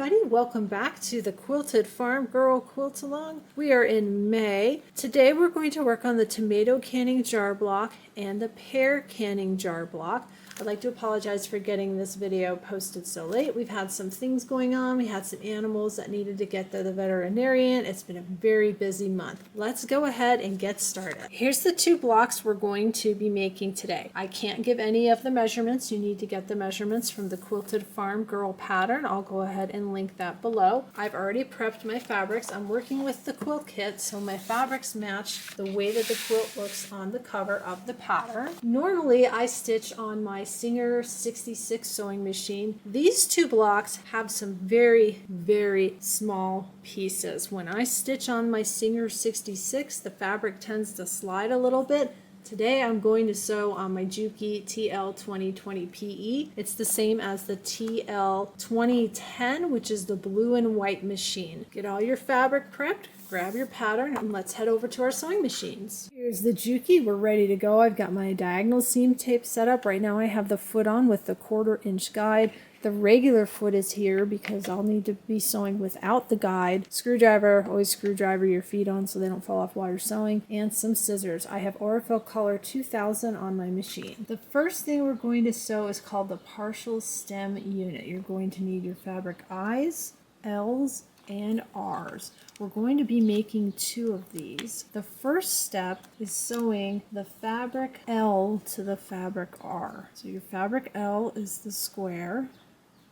everybody, welcome back to the Quilted Farm Girl Quilt Along. We are in May. Today we're going to work on the tomato canning jar block and the pear canning jar block. I'd like to apologize for getting this video posted so late. We've had some things going on. We had some animals that needed to get to the veterinarian. It's been a very busy month. Let's go ahead and get started. Here's the two blocks we're going to be making today. I can't give any of the measurements. You need to get the measurements from the Quilted Farm Girl pattern. I'll go ahead and link that below. I've already prepped my fabrics. I'm working with the quilt kit, so my fabrics match the way that the quilt looks on the cover of the pattern. Normally, I stitch on my Singer 66 sewing machine. These two blocks have some very, very small pieces. When I stitch on my Singer 66, the fabric tends to slide a little bit. Today I'm going to sew on my Juki TL 2020 PE. It's the same as the TL 2010, which is the blue and white machine. Get all your fabric prepped, grab your pattern, and let's head over to our sewing machines. Here's the Juki. We're ready to go. I've got my diagonal seam tape set up. Right now I have the foot on with the 1/4 inch guide. The regular foot is here because I'll need to be sewing without the guide. Screwdriver, always screwdriver your feet on so they don't fall off while you're sewing, and some scissors. I have Aurifil Color 2000 on my machine. The first thing we're going to sew is called the partial stem unit. You're going to need your fabric I's, L's, and R's. We're going to be making 2 of these. The first step is sewing the fabric L to the fabric R. So your fabric L is the square.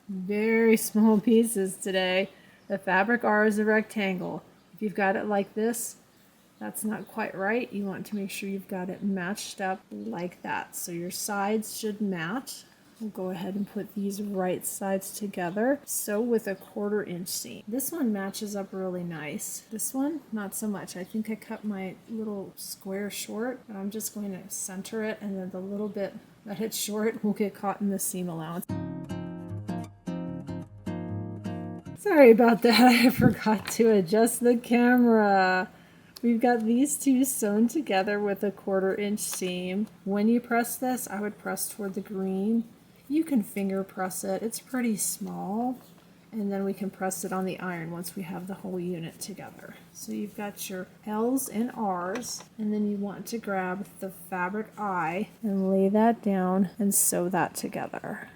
Very small pieces today. The fabric R is a rectangle. If you've got it like this, that's not quite right. You want to make sure you've got it matched up like that. So your sides should match. We'll go ahead and put these right sides together. Sew with a 1/4 inch seam. This one matches up really nice. This one, not so much. I think I cut my little square short, but I'm just going to center it, and then the little bit that it's short will get caught in the seam allowance. Sorry about that. I forgot to adjust the camera. We've got these two sewn together with a 1/4 inch seam. When you press this, I would press toward the green. You can finger press it. It's pretty small. And then we can press it on the iron once we have the whole unit together. So you've got your L's and R's, and then you want to grab the fabric I and lay that down and sew that together.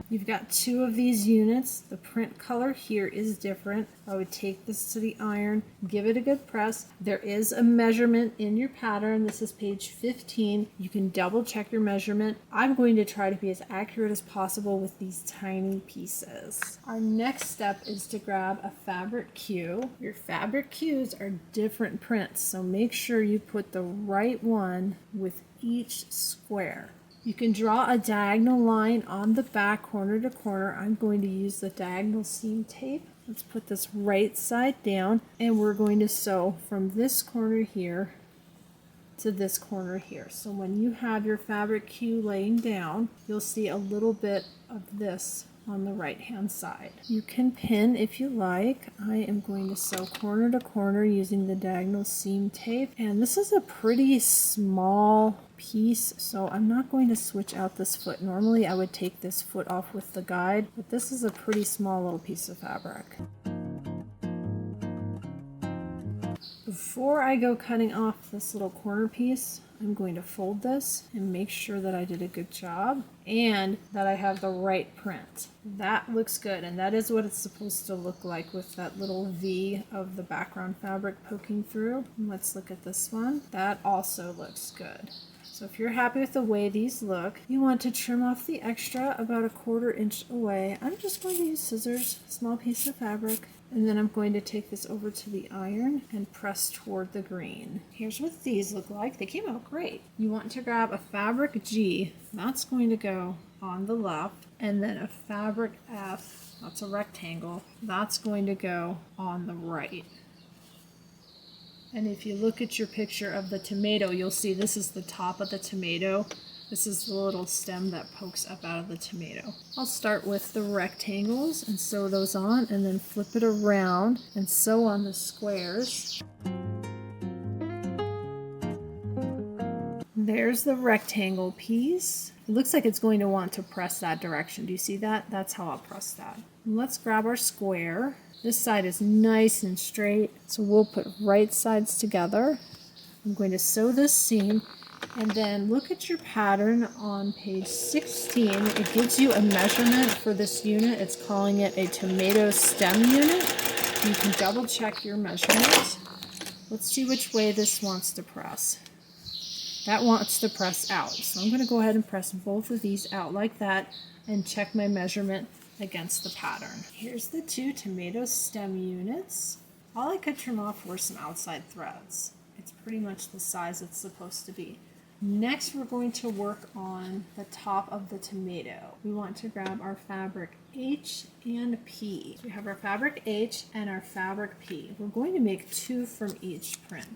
You've got 2 of these units. The print color here is different. I would take this to the iron, give it a good press. There is a measurement in your pattern. This is page 15. You can double check your measurement. I'm going to try to be as accurate as possible with these tiny pieces. Our next step is to grab a fabric cue. Your fabric cues are different prints, so make sure you put the right one with each square. You can draw a diagonal line on the back corner to corner. I'm going to use the diagonal seam tape. Let's put this right side down, and we're going to sew from this corner here to this corner here. So when you have your fabric cue laying down, you'll see a little bit of this on the right hand side. You can pin if you like. I am going to sew corner to corner using the diagonal seam tape, and this is a pretty small piece, so I'm not going to switch out this foot. Normally I would take this foot off with the guide, but this is a pretty small little piece of fabric. Before I go cutting off this little corner piece, I'm going to fold this and make sure that I did a good job and that I have the right print. That looks good, and that is what it's supposed to look like with that little V of the background fabric poking through. And let's look at this one. That also looks good. So if you're happy with the way these look, you want to trim off the extra about a 1/4 inch away. I'm just going to use scissors, small piece of fabric, and then I'm going to take this over to the iron and press toward the green. Here's what these look like. They came out great. You want to grab a fabric G, that's going to go on the left, and then a fabric F, that's a rectangle, that's going to go on the right. And if you look at your picture of the tomato, you'll see this is the top of the tomato. This is the little stem that pokes up out of the tomato. I'll start with the rectangles and sew those on, and then flip it around and sew on the squares. There's the rectangle piece. It looks like it's going to want to press that direction. Do you see that? That's how I'll press that. Let's grab our square. This side is nice and straight, so we'll put right sides together. I'm going to sew this seam, and then look at your pattern on page 16. It gives you a measurement for this unit. It's calling it a tomato stem unit. You can double check your measurement. Let's see which way this wants to press. That wants to press out. So I'm going to go ahead and press both of these out like that and check my measurement against the pattern. Here's the 2 tomato stem units. All I could trim off were some outside threads. It's pretty much the size it's supposed to be. Next, we're going to work on the top of the tomato. We want to grab our fabric H and P. We have our fabric H and our fabric P. We're going to make 2 from each print.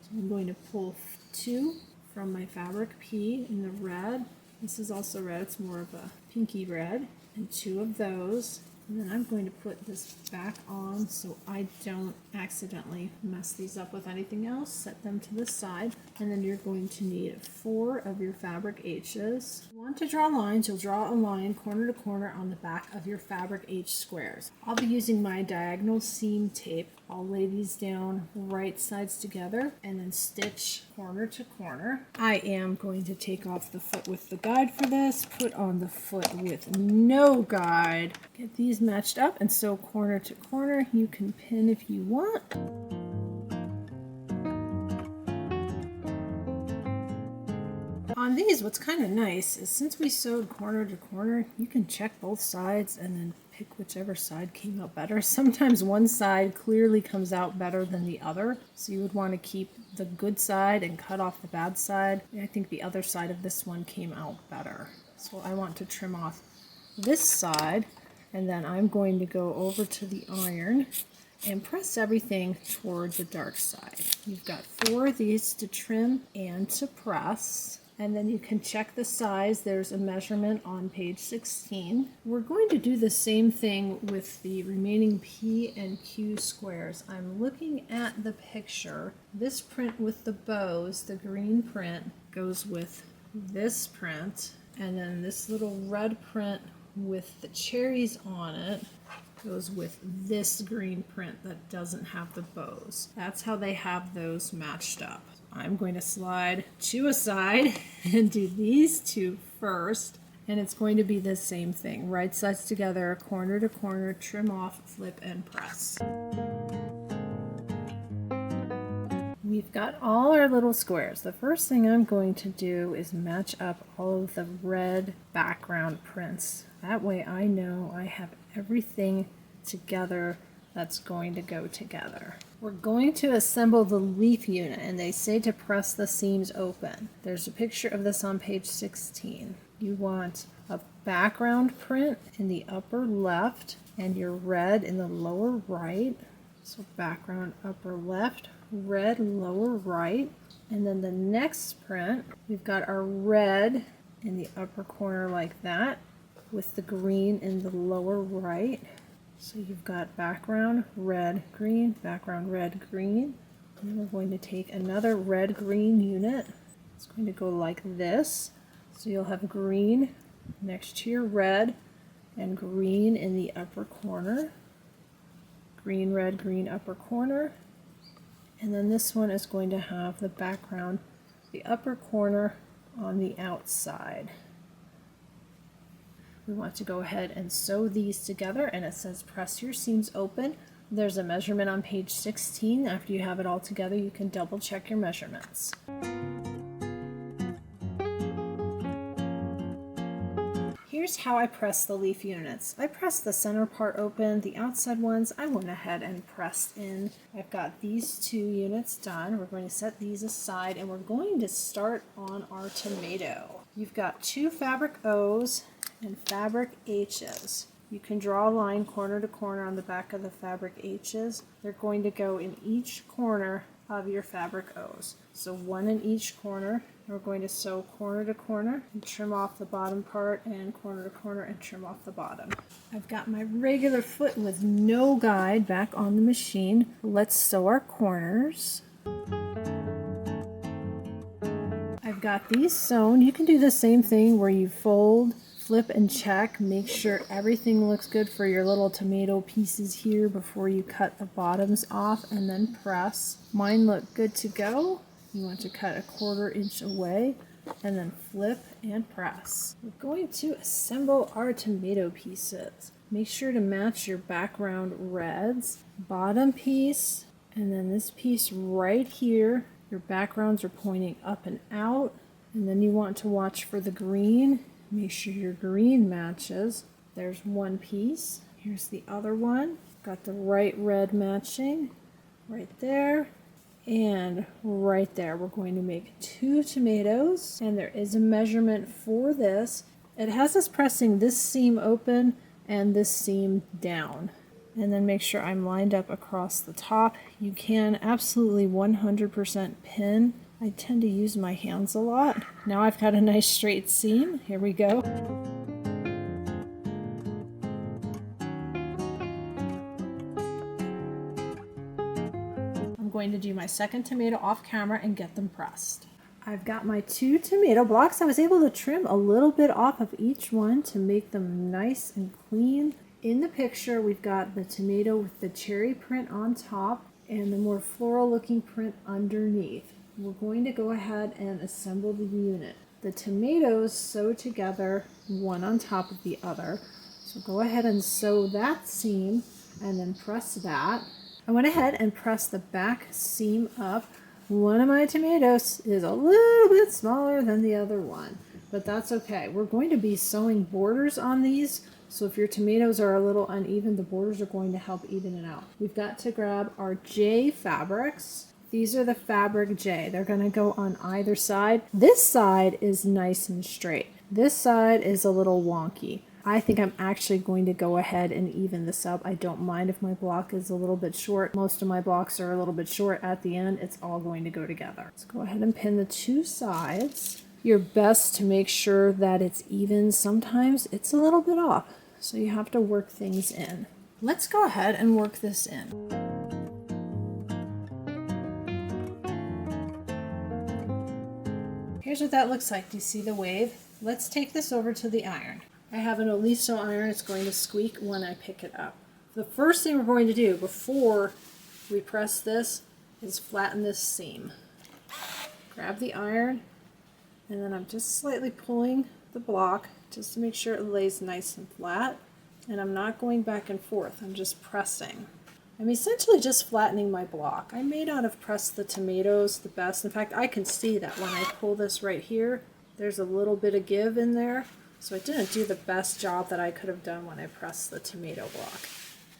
So I'm going to pull 2 from my fabric P in the red. This is also red, it's more of a pinky red, and 2 of those. And then I'm going to put this back on so I don't accidentally mess these up with anything else. Set them to the side, and then you're going to need 4 of your fabric H's. If you want to draw lines, you'll draw a line corner to corner on the back of your fabric H squares. I'll be using my diagonal seam tape. I'll lay these down right sides together and then stitch corner to corner. I am going to take off the foot with the guide for this, put on the foot with no guide, get these matched up, and sew corner to corner. You can pin if you want. On these, what's kind of nice is since we sewed corner to corner, you can check both sides and then pick whichever side came out better. Sometimes one side clearly comes out better than the other, so you would want to keep the good side and cut off the bad side. I think the other side of this one came out better. So I want to trim off this side, and then I'm going to go over to the iron and press everything toward the dark side. You've got 4 of these to trim and to press. And then you can check the size. There's a measurement on page 16. We're going to do the same thing with the remaining P and Q squares. I'm looking at the picture. This print with the bows, the green print, goes with this print. And then this little red print with the cherries on it goes with this green print that doesn't have the bows. That's how they have those matched up. I'm going to slide 2 aside and do these 2 first, and it's going to be the same thing. Right sides together, corner to corner, trim off, flip, and press. We've got all our little squares. The first thing I'm going to do is match up all of the red background prints. That way I know I have everything together that's going to go together. We're going to assemble the leaf unit, and they say to press the seams open. There's a picture of this on page 16. You want a background print in the upper left and your red in the lower right. So background upper left, red lower right. And then the next print, we've got our red in the upper corner like that with the green in the lower right. So you've got background, red, green, background, red, green. And we're going to take another red, green unit. It's going to go like this. So you'll have green next to your red and green in the upper corner. Green, red, green, upper corner. And then this one is going to have the background, the upper corner on the outside. We want to go ahead and sew these together, and it says press your seams open. There's a measurement on page 16. After you have it all together, you can double check your measurements. Here's how I press the leaf units. I pressed the center part open. The outside ones I went ahead and pressed in. I've got these 2 units done. We're going to set these aside, and we're going to start on our tomato. You've got 2 fabric O's and fabric H's. You can draw a line corner to corner on the back of the fabric H's. They're going to go in each corner of your fabric O's. So 1 in each corner. We're going to sew corner to corner and trim off the bottom part, and corner to corner and trim off the bottom. I've got my regular foot with no guide back on the machine. Let's sew our corners. I've I've got these sewn. You can do the same thing where you fold, flip, and check. Make sure everything looks good for your little tomato pieces here before you cut the bottoms off, and then press. Mine look good to go. You want to cut a 1/4 inch away and then flip and press. We're going to assemble our tomato pieces. Make sure to match your background reds. Bottom piece, and then this piece right here. Your backgrounds are pointing up and out, and then you want to watch for the green. Make sure your green matches. There's one piece. Here's the other one. Got the right red matching right there and right there. We're going to make 2 tomatoes, and there is a measurement for this. It has us pressing this seam open and this seam down. And then make sure I'm lined up across the top. You can absolutely 100% pin. I tend to use my hands a lot. Now I've got a nice straight seam. Here we go. I'm going to do my second tomato off camera and get them pressed. I've got my 2 tomato blocks. I was able to trim a little bit off of each one to make them nice and clean. In the picture, we've got the tomato with the cherry print on top and the more floral looking print underneath. We're going to go ahead and assemble the unit. The tomatoes sew together one on top of the other. So go ahead and sew that seam and then press that. I went ahead and pressed the back seam up. One of my tomatoes is a little bit smaller than the other one, but that's okay. We're going to be sewing borders on these. So if your tomatoes are a little uneven, the borders are going to help even it out. We've got to grab our J fabrics. These are the fabric J. They're going to go on either side. This side is nice and straight. This side is a little wonky. I think I'm actually going to go ahead and even this up. I don't mind if my block is a little bit short. Most of my blocks are a little bit short at the end. It's all going to go together. Let's go ahead and pin the 2 sides. Your best to make sure that it's even. Sometimes it's a little bit off. So you have to work things in. Let's go ahead and work this in. Here's what that looks like. Do you see the wave? Let's take this over to the iron. I have an Oliso iron. It's going to squeak when I pick it up. The first thing we're going to do before we press this is flatten this seam. Grab the iron, and then I'm just slightly pulling the block just to make sure it lays nice and flat, and I'm not going back and forth. I'm just pressing. I'm essentially just flattening my block. I may not have pressed the tomatoes the best. In fact, I can see that when I pull this right here, there's a little bit of give in there, so I didn't do the best job that I could have done when I pressed the tomato block.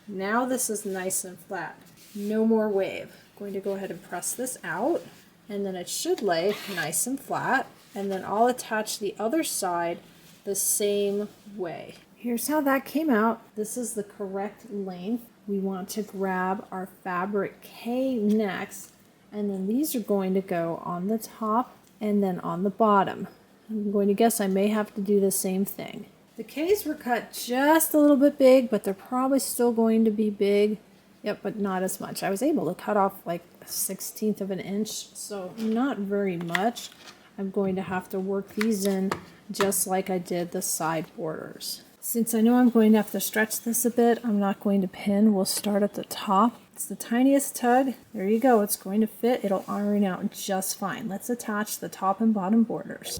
Now this is nice and flat. No more wave. I'm going to go ahead and press this out, and then it should lay nice and flat, and then I'll attach the other side the same way. Here's how that came out. This is the correct length. We want to grab our fabric K next, and then these are going to go on the top and then on the bottom. I'm going to guess I may have to do the same thing. The K's were cut just a little bit big, but they're probably still going to be big. Yep, but not as much. I was able to cut off like 1/16 of an inch, so not very much. I'm going to have to work these in just like I did the side borders. Since I know I'm going to have to stretch this a bit, I'm not going to pin. We'll start at the top. It's the tiniest tug. There you go. It's going to fit. It'll iron out just fine. Let's attach the top and bottom borders.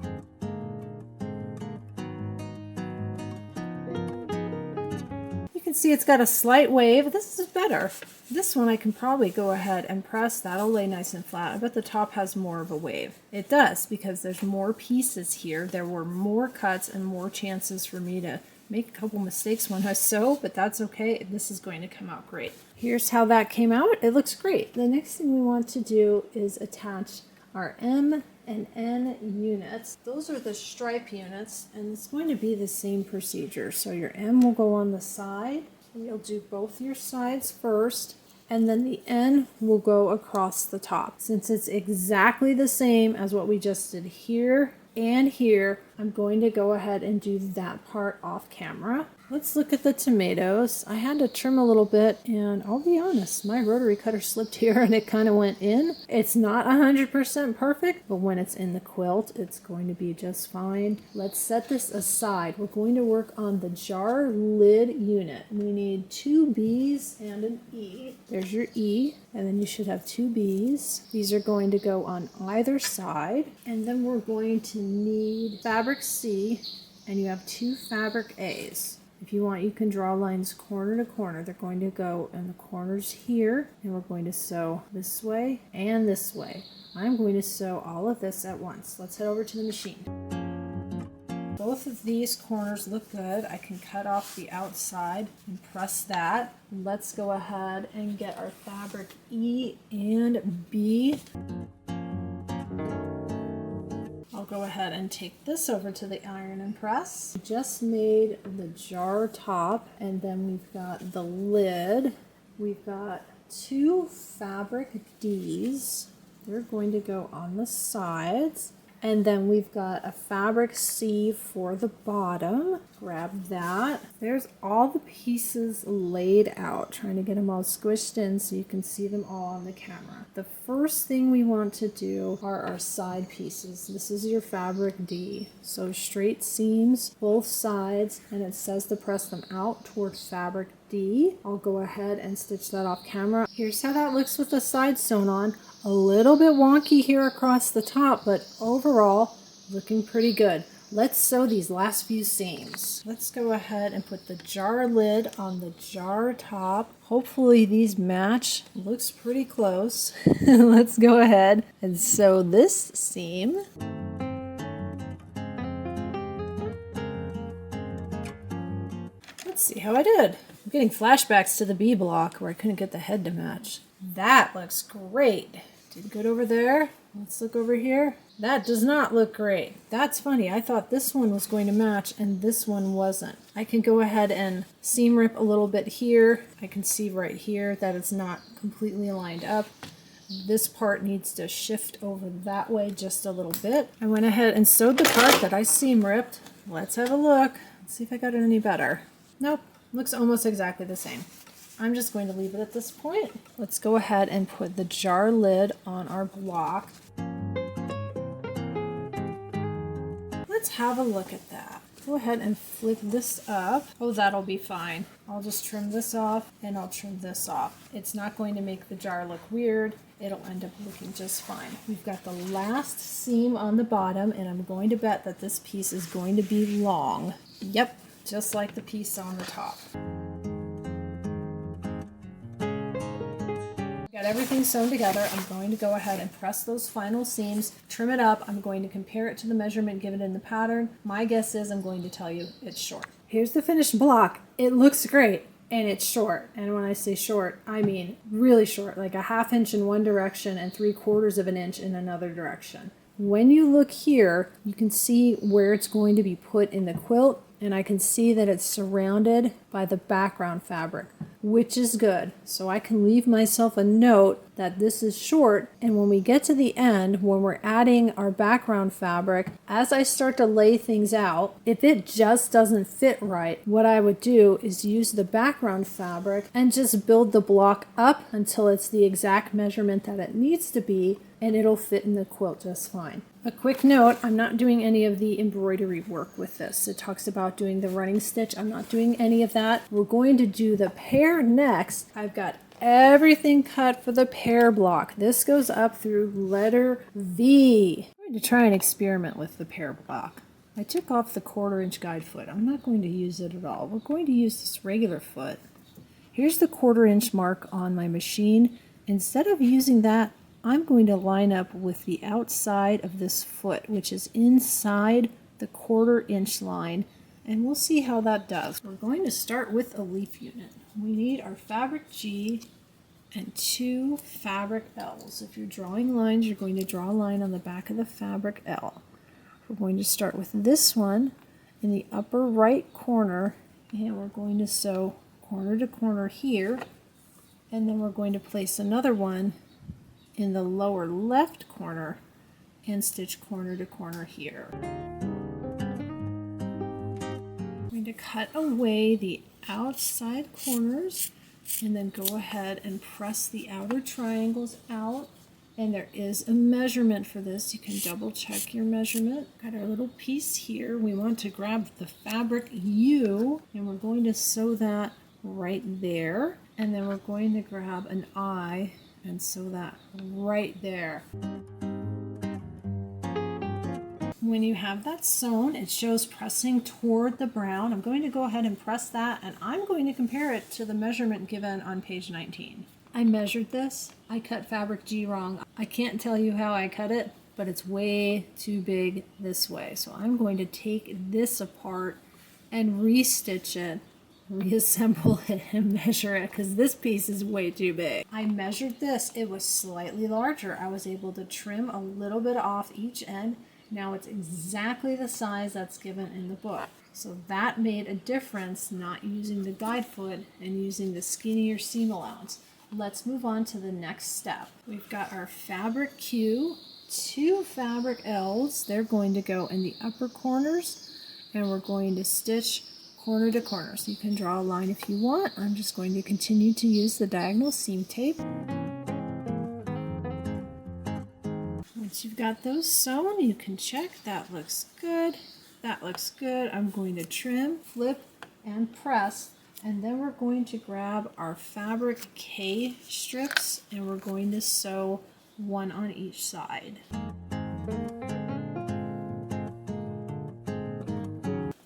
You can see it's got a slight wave. This is better. This one I can probably go ahead and press. That'll lay nice and flat. I bet the top has more of a wave. It does, because there's more pieces here. There were more cuts and more chances for me to make a couple mistakes when I sew, but that's okay. This is going to come out great. Here's how that came out. It looks great. The next thing we want to do is attach our M and N units. Those are the stripe units, and it's going to be the same procedure. So your M will go on the side, and you'll do both your sides first, and then the N will go across the top. Since it's exactly the same as what we just did here and here, I'm going to go ahead and do that part off camera. Let's look at the tomatoes. I had to trim a little bit, and I'll be honest, my rotary cutter slipped here and it kind of went in. It's not 100% perfect, but when it's in the quilt, it's going to be just fine. Let's set this aside. We're going to work on the jar lid unit. We need 2 B's and an E. There's your E, and then you should have 2 B's. These are going to go on either side, and then we're going to need fabric C, and you have 2 fabric A's. If you want, you can draw lines corner to corner. They're going to go in the corners here, and we're going to sew this way and this way. I'm going to sew all of this at once. Let's head over to the machine. Both of these corners look good. I can cut off the outside and press that. Let's go ahead and get our fabric E and B. I'll go ahead and take this over to the iron and press. We just made the jar top, and then we've got the lid. We've got 2 fabric D's. They're going to go on the sides. And then we've got a fabric C for the bottom. Grab that. There's all the pieces laid out, trying to get them all squished in so you can see them all on the camera. The first thing we want to do are our side pieces. This is your fabric D. So straight seams, both sides, and it says to press them out toward fabric D. I'll go ahead and stitch that off camera. Here's how that looks with the sides sewn on. A little bit wonky here across the top, but overall looking pretty good. Let's sew these last few seams. Let's go ahead and put the jar lid on the jar top. Hopefully these match. Looks pretty close. Let's go ahead and sew this seam. Let's see how I did. I'm getting flashbacks to the B block where I couldn't get the head to match. That looks great. Did good over there. Let's look over here. That does not look great. That's funny. I thought this one was going to match and this one wasn't. I can go ahead and seam rip a little bit here. I can see right here that it's not completely lined up. This part needs to shift over that way just a little bit. I went ahead and sewed the part that I seam ripped. Let's have a look. Let's see if I got it any better. Nope. Looks almost exactly the same. I'm just going to leave it at this point. Let's go ahead and put the jar lid on our block. Let's have a look at that. Go ahead and flip this up. Oh, that'll be fine. I'll just trim this off and I'll trim this off. It's not going to make the jar look weird. It'll end up looking just fine. We've got the last seam on the bottom, and I'm going to bet that this piece is going to be long. Yep, just like the piece on the top. Got everything sewn together. I'm going to go ahead and press those final seams, trim it up. I'm going to compare it to the measurement given in the pattern. My guess is I'm going to tell you it's short. Here's the finished block. It looks great, and it's short. And when I say short, I mean really short, like a 1/2 inch in one direction and 3/4 of an inch in another direction. When you look here, you can see where it's going to be put in the quilt, and I can see that it's surrounded by the background fabric, which is good. So I can leave myself a note that this is short, and when we get to the end, when we're adding our background fabric, as I start to lay things out, if it just doesn't fit right, what I would do is use the background fabric and just build the block up until it's the exact measurement that it needs to be, and it'll fit in the quilt just fine. A quick note, I'm not doing any of the embroidery work with this. It talks about doing the running stitch. I'm not doing any of that. We're going to do the pear next. I've got everything cut for the pear block. This goes up through letter V. I'm going to try and experiment with the pear block. I took off the 1/4 inch guide foot. I'm not going to use it at all. We're going to use this regular foot. Here's the 1/4 inch mark on my machine. Instead of using that, I'm going to line up with the outside of this foot, which is inside the 1/4 inch line, and we'll see how that does. We're going to start with a leaf unit. We need our fabric G and 2 fabric L's. If you're drawing lines, you're going to draw a line on the back of the fabric L. We're going to start with this one in the upper right corner, and we're going to sew corner to corner here, and then we're going to place another one in the lower left corner and stitch corner to corner here. to cut away the outside corners and then go ahead and press the outer triangles out. And there is a measurement for this. You can double check your measurement. Got our little piece here. We want to grab the fabric U and we're going to sew that right there. And then we're going to grab an I and sew that right there. When you have that sewn, it shows pressing toward the brown. I'm going to go ahead and press that, and I'm going to compare it to the measurement given on page 19. I measured this. I cut fabric G wrong. I can't tell you how I cut it, but it's way too big this way. So I'm going to take this apart and restitch it, reassemble it, and measure it because this piece is way too big. I measured this. It was slightly larger. I was able to trim a little bit off each end. Now it's exactly the size that's given in the book. So that made a difference not using the guide foot and using the skinnier seam allowance. Let's move on to the next step. We've got our fabric Q, 2 fabric L's. They're going to go in the upper corners and we're going to stitch corner to corner. So you can draw a line if you want. I'm just going to continue to use the diagonal seam tape. Once you've got those sewn, you can check that looks good. That looks good. I'm going to trim, flip, and press. And then we're going to grab our fabric K strips and we're going to sew one on each side.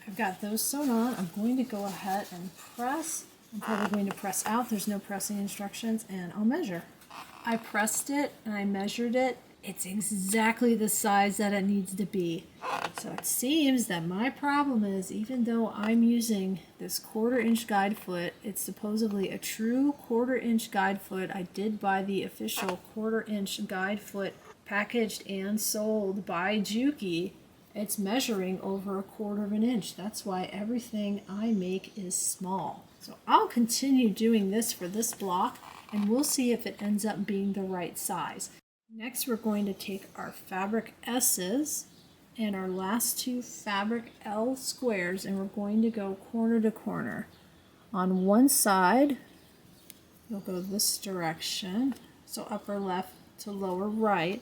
I've got those sewn on. I'm going to go ahead and press. I'm probably going to press out. There's no pressing instructions, and I'll measure. I pressed it and I measured it. It's exactly the size that it needs to be. So it seems that my problem is, even though I'm using this 1/4 inch guide foot, it's supposedly a true 1/4 inch guide foot. I did buy the official 1/4 inch guide foot packaged and sold by Juki. It's measuring over 1/4 inch. That's why everything I make is small. So I'll continue doing this for this block and we'll see if it ends up being the right size. Next, we're going to take our fabric S's and our last 2 fabric L squares, and we're going to go corner to corner. On one side, you'll go this direction, so upper left to lower right,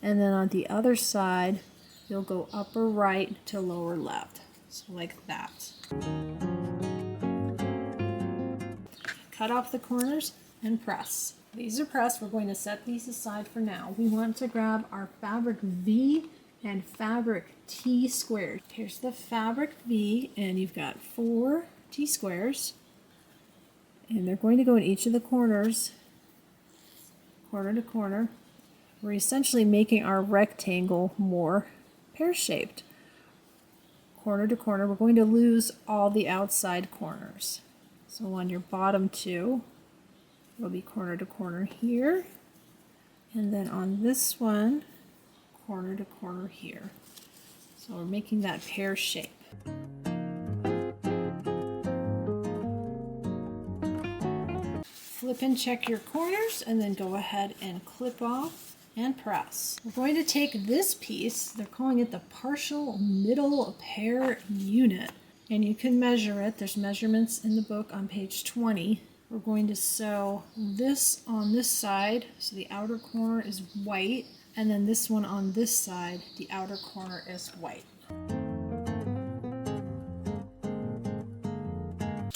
and then on the other side, you'll go upper right to lower left, so like that. Cut off the corners and press. These are pressed. We're going to set these aside for now. We want to grab our fabric V and fabric T squares. Here's the fabric V, and you've got 4 T squares, and they're going to go in each of the corners, corner to corner. We're essentially making our rectangle more pear-shaped. Corner to corner, we're going to lose all the outside corners. So on your bottom 2, it'll be corner to corner here, and then on this one, corner to corner here. So we're making that pear shape. Flip and check your corners and then go ahead and clip off and press. We're going to take this piece, they're calling it the partial middle pear unit, and you can measure it. There's measurements in the book on page 20. We're going to sew this on this side, so the outer corner is white, and then this one on this side, the outer corner is white.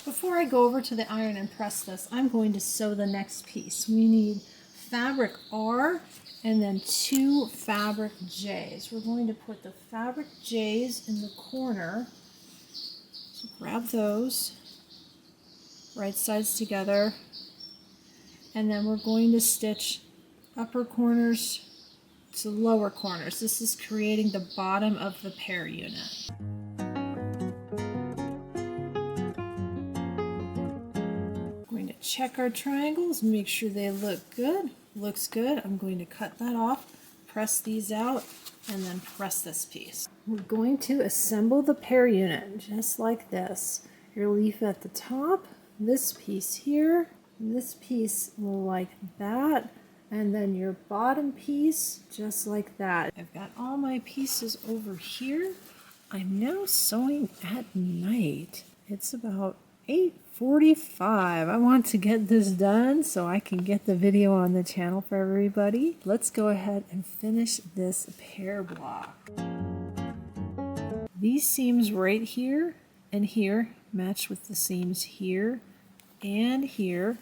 Before I go over to the iron and press this, I'm going to sew the next piece. We need fabric R and then 2 fabric J's. We're going to put the fabric J's in the corner. So grab those, right sides together, and then we're going to stitch upper corners to lower corners. This is creating the bottom of the pear unit. Going to check our triangles, make sure they look good. Looks good. I'm going to cut that off, press these out, and then press this piece. We're going to assemble the pear unit just like this. Your leaf at the top, this piece here, this piece like that, and then your bottom piece just like that. I've got all my pieces over here. I'm now sewing at night, It's about 8:45. I want to get this done so I can get the video on the channel for everybody. Let's go ahead and finish this pear block. These seams right here and here match with the seams here and here.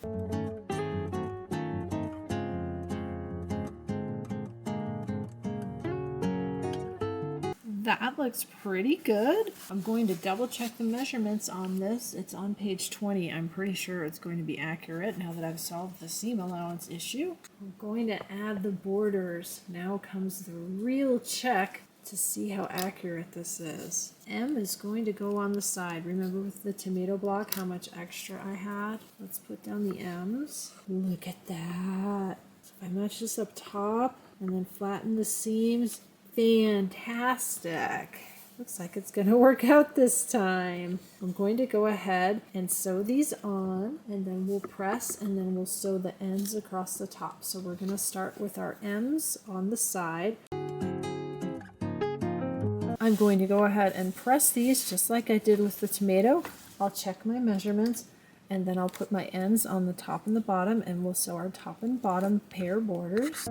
That looks pretty good. I'm going to double check the measurements on this. It's on page 20. I'm pretty sure it's going to be accurate now that I've solved the seam allowance issue. I'm going to add the borders. Now comes the real check to see how accurate this is. M is going to go on the side. Remember with the tomato block how much extra I had? Let's put down the M's. Look at that. So if I match this up top and then flatten the seams, fantastic. Looks like it's going to work out this time. I'm going to go ahead and sew these on, and then we'll press, and then we'll sew the ends across the top. So we're going to start with our M's on the side. I'm going to go ahead and press these just like I did with the tomato. I'll check my measurements, and then I'll put my ends on the top and the bottom, and we'll sew our top and bottom pear borders.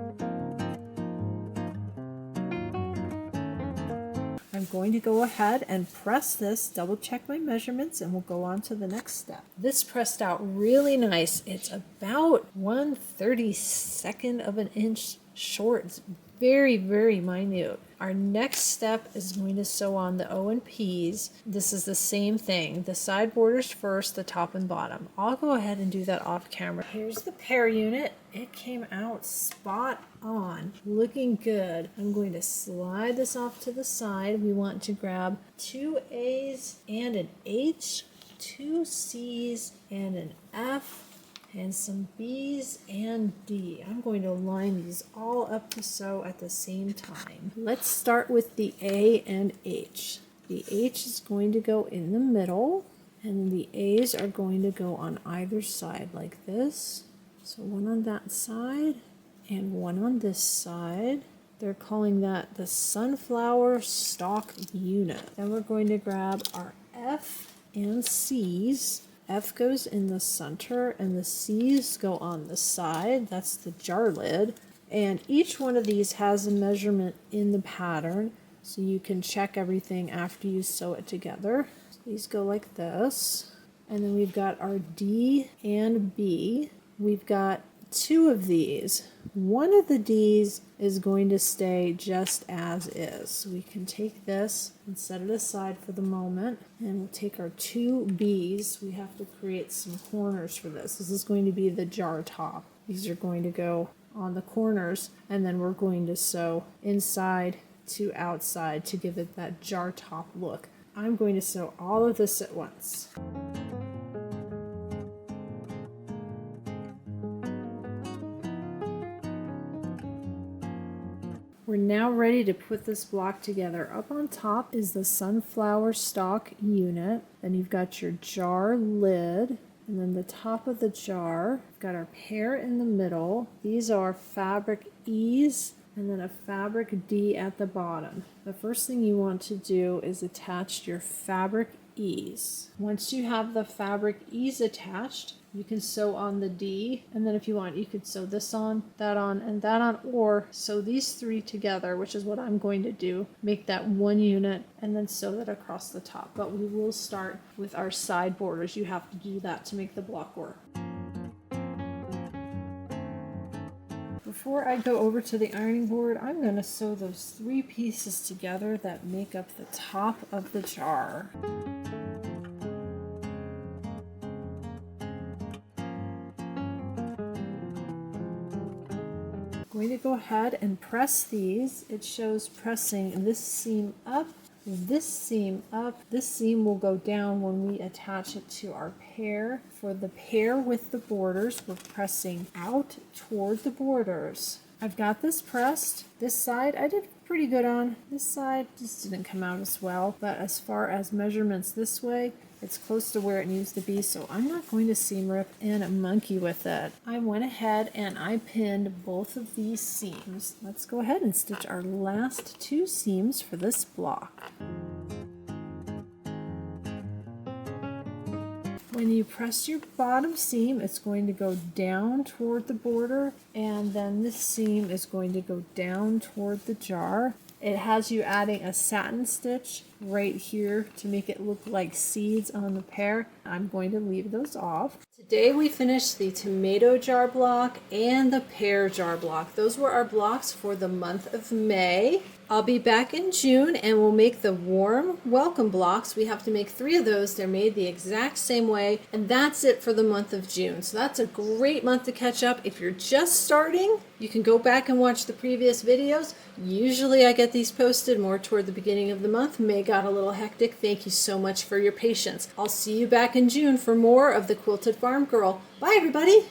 I'm going to go ahead and press this, double check my measurements, and we'll go on to the next step. This pressed out really nice. It's about 1/32 of an inch short. It's very, very minute. Our next step is going to sew on the O and P's. This is the same thing. The side borders first, the top and bottom. I'll go ahead and do that off camera. Here's the pear unit. It came out spot on, looking good. I'm going to slide this off to the side. We want to grab 2 A's and an H, 2 C's and an F, and some B's and D. I'm going to line these all up to sew at the same time. Let's start with the A and H. The H is going to go in the middle, and the A's are going to go on either side like this. So one on that side and one on this side. They're calling that the sunflower stalk unit. Then we're going to grab our F and C's. F goes in the center and the C's go on the side. That's the jar lid. And each one of these has a measurement in the pattern, so you can check everything after you sew it together. So these go like this. And then we've got our D and B. We've got 2 of these. One of the D's is going to stay just as is. So we can take this and set it aside for the moment, and we'll take our 2 B's. We have to create some corners for this. This is going to be the jar top. These are going to go on the corners, and then we're going to sew inside to outside to give it that jar top look. I'm going to sew all of this at once. We're now ready to put this block together. Up on top is the sunflower stalk unit. Then you've got your jar lid, and then the top of the jar. We've got our pear in the middle. These are fabric E's, and then a fabric D at the bottom. The first thing you want to do is attach your fabric E's. Once you have the fabric E's attached, you can sew on the D, and then if you want, you could sew this on, and that on, or sew these 3 together, which is what I'm going to do. Make that one unit, and then sew that across the top. But we will start with our side borders. You have to do that to make the block work. Before I go over to the ironing board, I'm going to sew those 3 pieces together that make up the top of the jar. Going to go ahead and press these. It shows pressing this seam up, this seam up. This seam will go down when we attach it to our pear. For the pear with the borders, we're pressing out toward the borders. I've got this pressed. This side I did pretty good on. This side just didn't come out as well. But as far as measurements this way, it's close to where it needs to be, so I'm not going to seam rip and monkey with it. I went ahead and I pinned both of these seams. Let's go ahead and stitch our last 2 seams for this block. When you press your bottom seam, it's going to go down toward the border, and then this seam is going to go down toward the jar. It has you adding a satin stitch right here to make it look like seeds on the pear. I'm going to leave those off. Today we finished the tomato jar block and the pear jar block. Those were our blocks for the month of May. I'll be back in June and we'll make the warm welcome blocks. We have to make 3 of those. They're made the exact same way, and that's it for the month of June. So that's a great month to catch up. If you're just starting, you can go back and watch the previous videos. Usually I get these posted more toward the beginning of the month. May got a little hectic. Thank you so much for your patience. I'll see you back in June for more of the Quilted Farm Girl. Bye everybody!